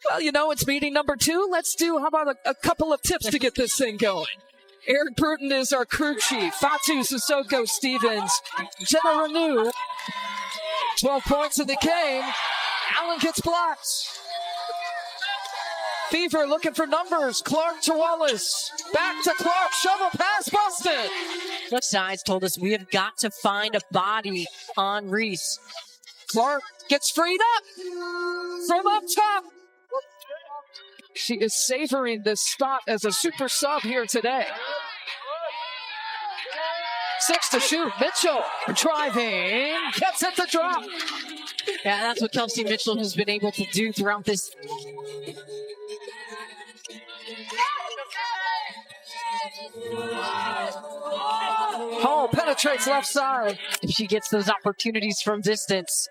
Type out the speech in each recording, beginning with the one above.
Well, you know, it's meeting number 2. Let's do, how about a couple of tips to get this thing going? Eric Bruton is our crew chief. Fatu Sissoko Stevens. Jenna Renew. 12 points in the game. Allen gets blocked. Fever looking for numbers. Clark to Wallace. Back to Clark. Shovel pass Boston. The sides told us we have got to find a body on Reese. Clark gets freed up from up top. She is savoring this spot as a super sub here today. 6 to shoot. Mitchell driving. Gets it to drop. Yeah, that's what Kelsey Mitchell has been able to do throughout this. Hall penetrates left side. If she gets those opportunities from distance.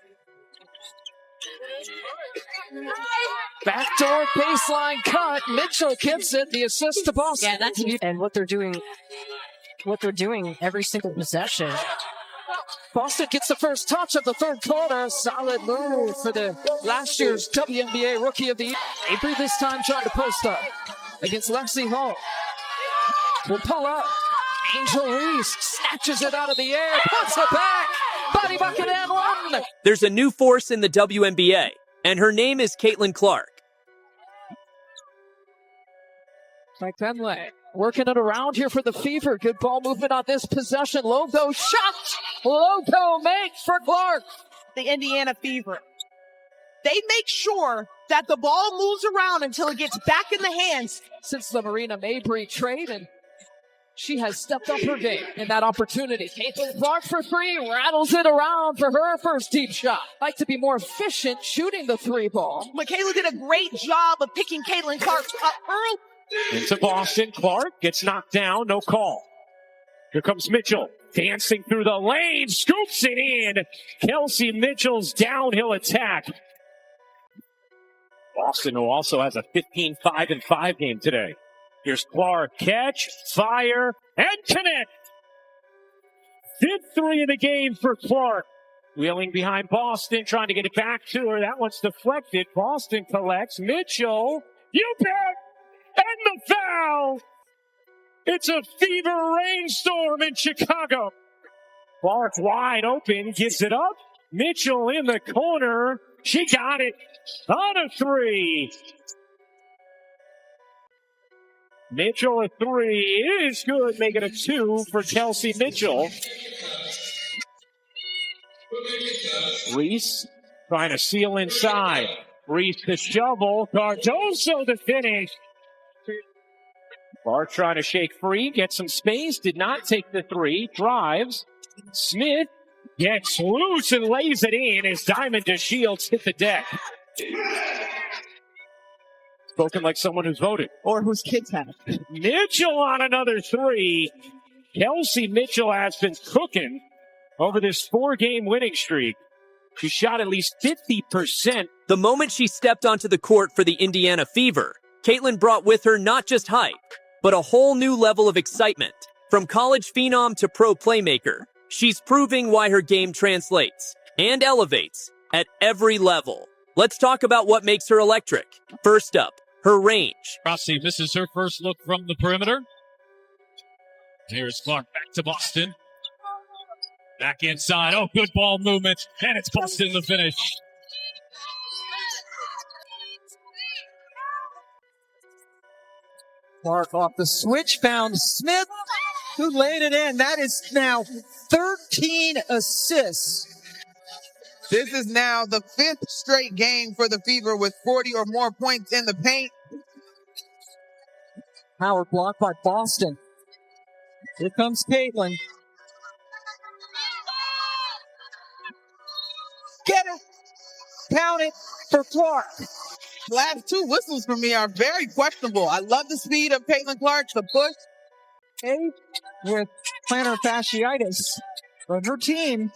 Backdoor baseline cut. Mitchell gets it. The assist to Boston. Yeah, that's and what they're doing every single possession. Boston gets the first touch of the third quarter. Solid move for the last year's WNBA Rookie of the Year. Avery this time trying to post up against Lexi Hall. Will pull up. Angel Reese snatches it out of the air. Puts it back. Body bucket and one. There's a new force in the WNBA, and her name is Caitlin Clark. Mike Penley working it around here for the Fever. Good ball movement on this possession. Logo shot. Logo makes for Clark. The Indiana Fever. They make sure that the ball moves around until it gets back in the hands. Since the Marina Mabry trade, and she has stepped up her game in that opportunity. Caitlin Clark for 3, rattles it around for her first deep shot. Like to be more efficient shooting the 3 ball. Michaela did a great job of picking Caitlin Clark up early. Into Boston. Clark gets knocked down. No call. Here comes Mitchell. Dancing through the lane. Scoops it in. Kelsey Mitchell's downhill attack. Boston, who also has a 15-5-5 game today. Here's Clark. Catch, fire, and connect. 5th 3 of the game for Clark. Wheeling behind Boston, trying to get it back to her. That one's deflected. Boston collects. Mitchell. You bet. And the foul. It's a Fever rainstorm in Chicago. Clark wide open. Gives it up. Mitchell in the corner. She got it. On a 3. Mitchell a 3 is good, making a 2 for Kelsey Mitchell. Reese trying to seal inside. Reese the shovel. Cardoso the finish. Clark trying to shake free, get some space, did not take the 3, drives. Smith gets loose and lays it in as Diamond DeShields hit the deck. Spoken like someone who's voted. Or whose kids have. Mitchell on another 3. Kelsey Mitchell has been cooking over this 4-game winning streak. She shot at least 50%. The moment she stepped onto the court for the Indiana Fever, Caitlin brought with her not just hype, but a whole new level of excitement. From college phenom to pro playmaker, she's proving why her game translates and elevates at every level. Let's talk about what makes her electric. First up, her range. Rossi misses her first look from the perimeter. Here's Clark back to Boston. Back inside. Oh, good ball movement. And it's Boston the finish. Clark off the switch, found Smith, who laid it in. That is now 13 assists. This is now the 5th straight game for the Fever with 40 or more points in the paint. Power block by Boston. Here comes Caitlin. Get it. Count it for Clark. Last 2 whistles for me are very questionable. I love the speed of Caitlin Clark, the push. With plantar fasciitis. But her team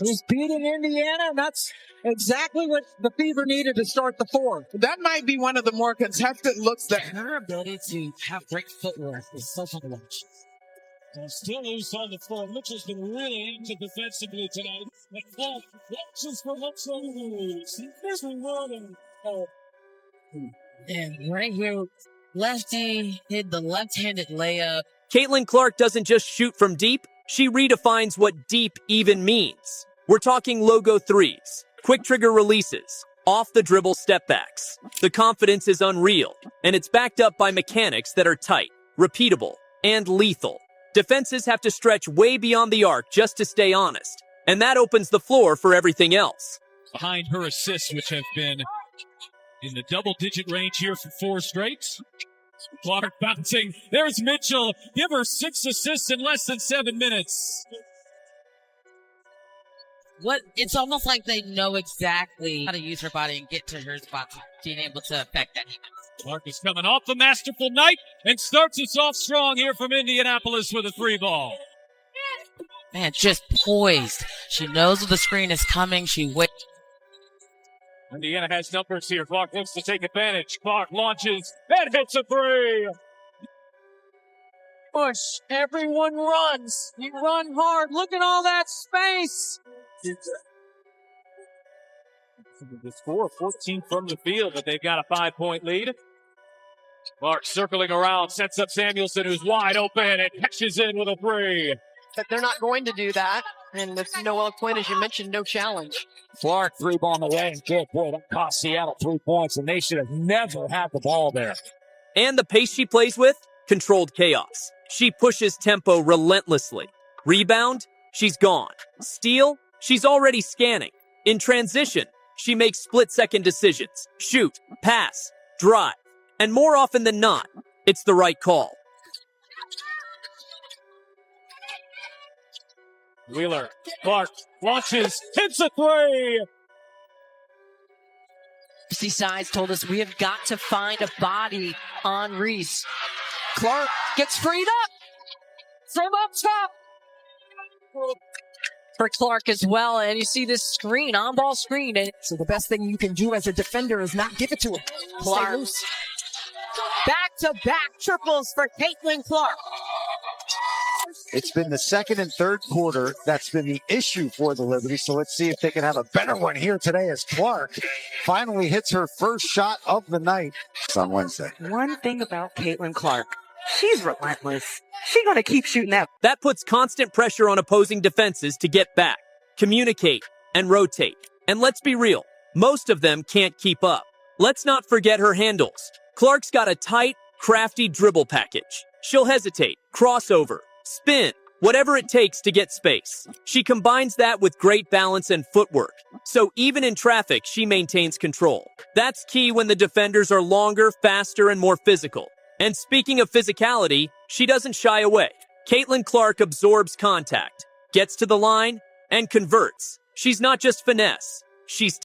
is beating Indiana, and that's exactly what the Fever needed to start the 4th. That might be one of the more contested looks that Her ability to have great footwork is such a lunch. Still loose on the floor. Mitchell's been really active defensively tonight. But Clark watches for much loose. This one running. And right here, lefty hit the left-handed layup. Caitlin Clark doesn't just shoot from deep, she redefines what deep even means. We're talking logo threes, quick trigger releases, off the dribble step backs. The confidence is unreal, and it's backed up by mechanics that are tight, repeatable, and lethal. Defenses have to stretch way beyond the arc just to stay honest, and that opens the floor for everything else. Behind her assists, which have been in the double-digit range here for 4 straight. Clark bouncing. There's Mitchell. Give her 6 assists in less than 7 minutes. It's almost like they know exactly how to use her body and get to her spots, being able to affect that. Clark is coming off a masterful night and starts us off strong here from Indianapolis with a 3 ball. Man, just poised. She knows when the screen is coming. She waits. Indiana has numbers here. Clark looks to take advantage. Clark launches and hits a 3. Push. Everyone runs. You run hard. Look at all that space. The score 14 from the field, but they've got a 5-point lead. Clark circling around, sets up Samuelson, who's wide open, and catches in with a 3. But they're not going to do that. And with Noelle Quinn, as you mentioned, no challenge. Clark 3 ball in the way, and good boy, that cost Seattle 3 points, and they should have never had the ball there. And the pace she plays with? Controlled chaos. She pushes tempo relentlessly. Rebound? She's gone. Steal? She's already scanning. In transition, she makes split-second decisions. Shoot, pass, drive. And more often than not, it's the right call. Wheeler, Clark launches, hits a 3. Size told us we have got to find a body on Reese. Clark gets freed up from up top. For Clark as well, and you see this screen, on-ball screen. And So the best thing you can do as a defender is not give it to him. Clark. Stay loose. Back-to-back triples for Caitlin Clark. It's been the second and third quarter that's been the issue for the Liberty. So let's see if they can have a better one here today as Clark finally hits her first shot of the night. It's on Wednesday. One thing about Caitlin Clark, she's relentless. She's going to keep shooting that. That puts constant pressure on opposing defenses to get back, communicate, and rotate. And let's be real, most of them can't keep up. Let's not forget her handles. Clark's got a tight, crafty dribble package. She'll hesitate, crossover, spin, whatever it takes to get space. She combines that with great balance and footwork. So even in traffic, she maintains control. That's key when the defenders are longer, faster, and more physical. And speaking of physicality, she doesn't shy away. Caitlin Clark absorbs contact, gets to the line, and converts. She's not just finesse. She's